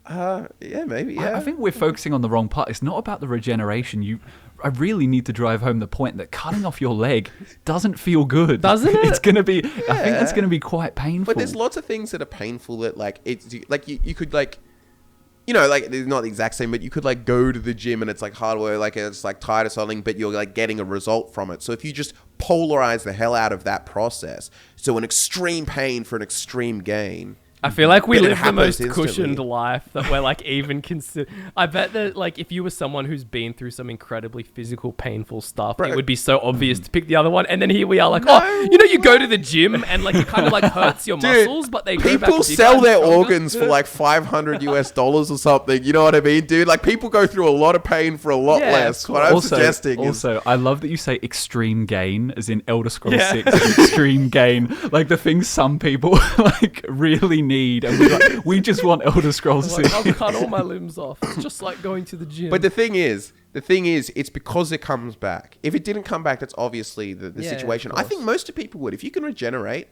Yeah, maybe, yeah. I think we're focusing on the wrong part. It's not about the regeneration. I really need to drive home the point that cutting off your leg doesn't feel good. Doesn't it? It's gonna be. I think it's gonna be quite painful. But there's lots of things that are painful that, like, it's like you could, like, you know, like, it's not the exact same, but you could, like, go to the gym and it's like hard work, like, it's like tired or something, but you're, like, getting a result from it. So if you just polarize the hell out of that process, so an extreme pain for an extreme gain. I feel like we But it live the happens most instantly. cushioned life that we're like even consider. I bet that like if you were someone who's been through some incredibly physical, painful stuff, Bro. it would be so obvious to pick the other one. And then here we are, like, oh, you know, you go to the gym and like it kind of like hurts your Dude, muscles, but they go back people bigger sell and their stronger. organs for like $500 or something. You know what I mean, dude? Like, people go through a lot of pain for a lot Yeah, less. of What I'm also, suggesting is, I love that you say extreme gain, as in Elder Scrolls Yeah. 6 extreme gain, like the things some people like really need, and we just want Elder Scrolls Like, 6. I'll cut all my limbs off. It's just like going to the gym. but the thing is, it's because it comes back. If it didn't come back, that's obviously the Yeah, situation. of I think most of people would. If you can regenerate,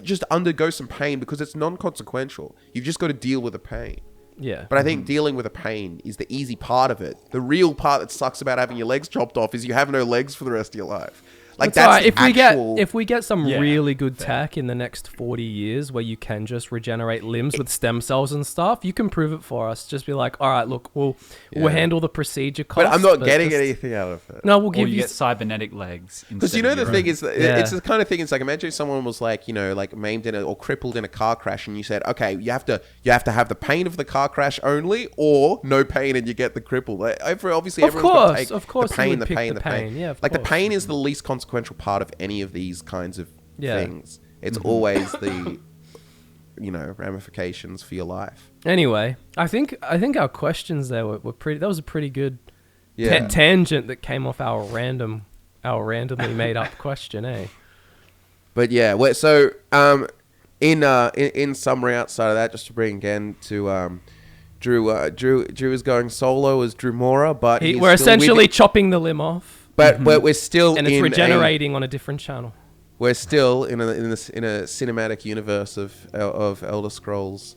just undergo some pain because it's non-consequential. You've just got to deal with the pain. Yeah. But I think dealing with a pain is the easy part of it. The real part that sucks about having your legs chopped off is you have no legs for the rest of your life. Like that's right. actual... If we get some Yeah, really good tech in the next 40 years where you can just regenerate limbs with stem cells and stuff, you can prove it for us. Just be like, all right, look, we'll handle the procedure costs. But I'm not getting anything out of it. No, we'll Or give you you get cybernetic legs. Because you know the thing is that Yeah. it's the kind of thing. It's like imagine if someone was like like maimed in or crippled in a car crash, and you said, okay, you have to have the pain of the car crash only, or no pain and you get the cripple. Like, obviously, Of everyone's got to course, take of course the you pain, would the pick pain, the the pain. pain. Yeah, of like the course. pain is the least consequential part of any of these kinds of Yeah. things. It's always the ramifications for your life. Anyway, I think our questions there were pretty. That was a pretty good tangent that came off our randomly made up question, eh? But yeah, so in summary, outside of that, just to bring again to Drew is going solo as Drew Mora, but We're essentially chopping the limb off, but we're still and it's regenerating on a different channel. We're still in a cinematic universe of Elder Scrolls,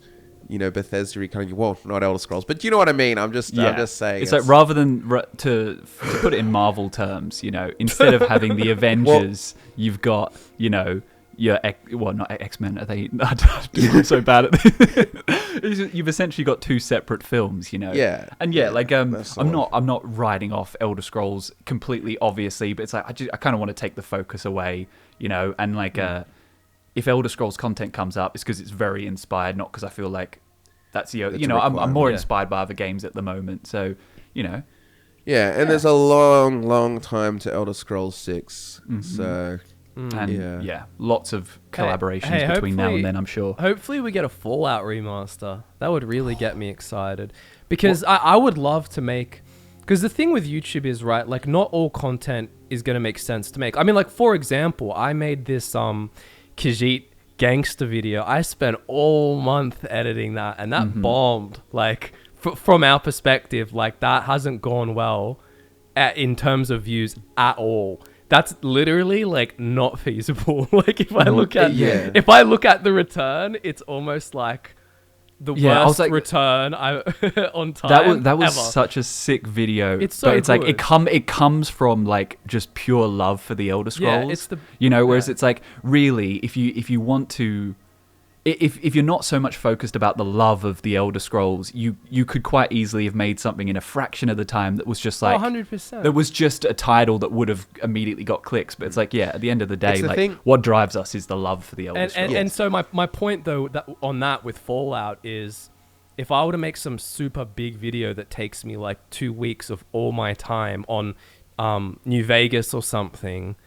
Bethesda kind of. Well, not Elder Scrolls, but you know what I mean. I'm just saying. It's like rather than to put it in Marvel terms, instead of having the Avengers, you've got your not X-Men. Are they? I'm so bad at this. You've essentially got two separate films, Yeah. And I'm not writing off Elder Scrolls completely, obviously, but it's like I kind of want to take the focus away, and if Elder Scrolls content comes up, it's because it's very inspired, not because I feel like that's I'm more inspired by other games at the moment, so Yeah, and there's a long time to Elder Scrolls 6, so. And lots of collaborations between now and then, I'm sure. Hopefully we get a Fallout remaster. That would really get me excited. Because I would love to make... Because the thing with YouTube is, right, like, not all content is going to make sense to make. I mean, like, for example, I made this Khajiit gangster video. I spent all month editing that, and that bombed. Like, from our perspective, like, that hasn't gone well in terms of views at all. That's literally like not feasible. Like if I look at the return, it's almost like the worst return on time. That was ever. such a sick video. It's so it's good. like it comes from like just pure love for the Elder Scrolls. Yeah, it's the whereas it's like really if you want to. If you're not so much focused about the love of the Elder Scrolls, you could quite easily have made something in a fraction of the time that was just like 100%. That was just a title that would have immediately got clicks. But it's like, at the end of the day, what drives us is the love for the Elder Scrolls. And so my point though on that with Fallout is, if I were to make some super big video that takes me like 2 weeks of all my time on New Vegas or something.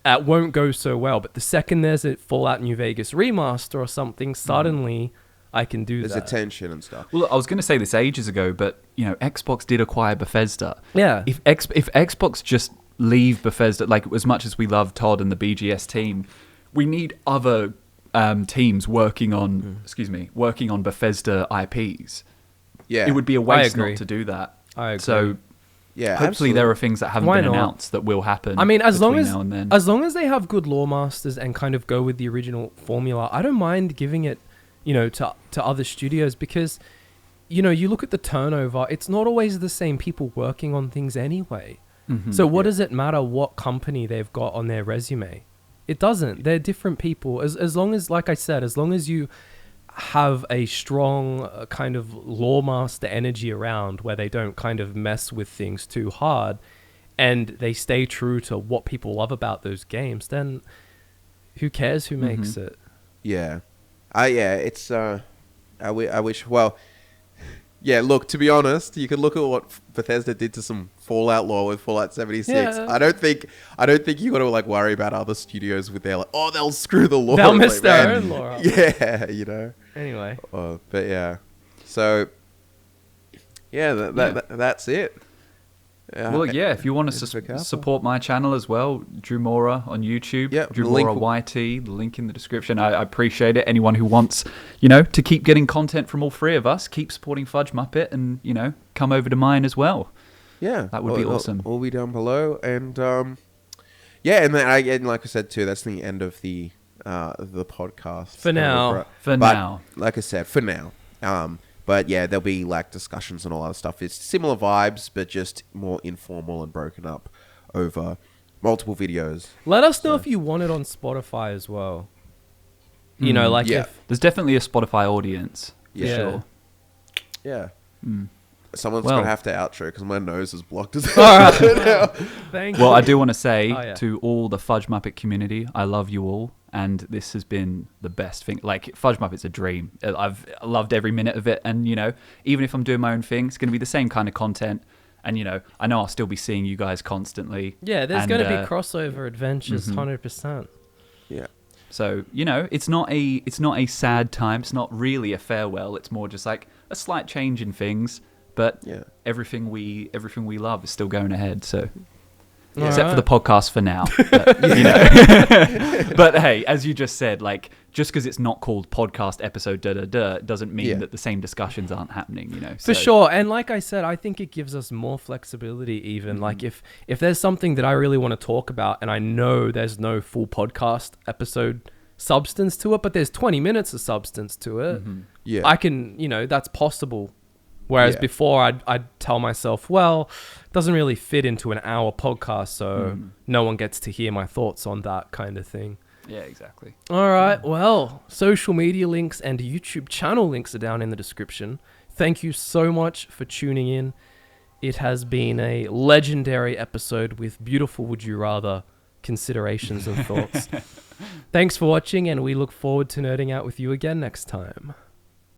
Won't go so well, but the second there's a Fallout New Vegas remaster or something, suddenly I can do that. There's attention and stuff. Well, I was going to say this ages ago, but Xbox did acquire Bethesda. Yeah. If Xbox just leave Bethesda, like as much as we love Todd and the BGS team, we need other teams working on Bethesda IPs. Yeah, it would be a waste not to do that. I agree. So. Yeah, hopefully absolutely. there are things that haven't been announced that will happen. I mean, as long as they have good lore masters and kind of go with the original formula, I don't mind giving it, to other studios, because, you look at the turnover, it's not always the same people working on things anyway. So what does it matter what company they've got on their resume? It doesn't. They're different people. As long as, like I said, as long as you have a strong kind of lore master energy around where they don't kind of mess with things too hard and they stay true to what people love about those games, then who cares who makes it? Yeah. It's I wish, well, yeah, look, to be honest, you can look at what Bethesda did to some Fallout lore with Fallout 76. Yeah. I don't think you got to like worry about other studios with their like, they'll screw the lore. They'll mess their own lore up. Yeah, Anyway. But yeah. So yeah, that's it. Well, if you want to support my channel as well, Drew Mora on YouTube, Drew Mora YT, the link in the description. I appreciate it. Anyone who wants, to keep getting content from all three of us, keep supporting FudgeMuppet and, come over to mine as well. Yeah. That would be awesome. All be down below. And, and then, like I said, too, that's the end of the podcast. For now. Like I said, for now. But yeah, there'll be like discussions and all that stuff. It's similar vibes, but just more informal and broken up over multiple videos. Let us know if you want it on Spotify as well. You know, like Yeah. if There's definitely a Spotify audience. For Yeah. sure. Yeah. Someone's Well- going to have to outro because my nose is blocked as thank Well, you. I do want to say Oh, yeah. to all the Fudge Muppet community, I love you all, and this has been the best thing. Like, Fudge Muppet's a dream. I've loved every minute of it, and, you know, even if I'm doing my own thing, it's going to be the same kind of content, and, you know, I know I'll still be seeing you guys constantly. Yeah, there's And, going to be crossover adventures, mhm. 100%. Yeah. So, you know, it's not a sad time. It's not really a farewell. It's more just like a slight change in things, but Yeah. everything we love is still going ahead. So, Yeah. except for the podcast for now. But, you know. But hey, as you just said, like, just because it's not called podcast episode doesn't mean Yeah. that the same discussions aren't happening. You know, For sure. And like I said, I think it gives us more flexibility even. Like if there's something that I really want to talk about and I know there's no full podcast episode substance to it, but there's 20 minutes of substance to it, Yeah. I can, you know, that's possible. Whereas Yeah. before I'd tell myself, well, it doesn't really fit into an hour podcast, so no one gets to hear my thoughts on that kind of thing. Yeah, exactly. All right. Well, social media links and YouTube channel links are down in the description. Thank you so much for tuning in. It has been a legendary episode with beautiful Would You Rather considerations and thoughts. Thanks for watching, and we look forward to nerding out with you again next time.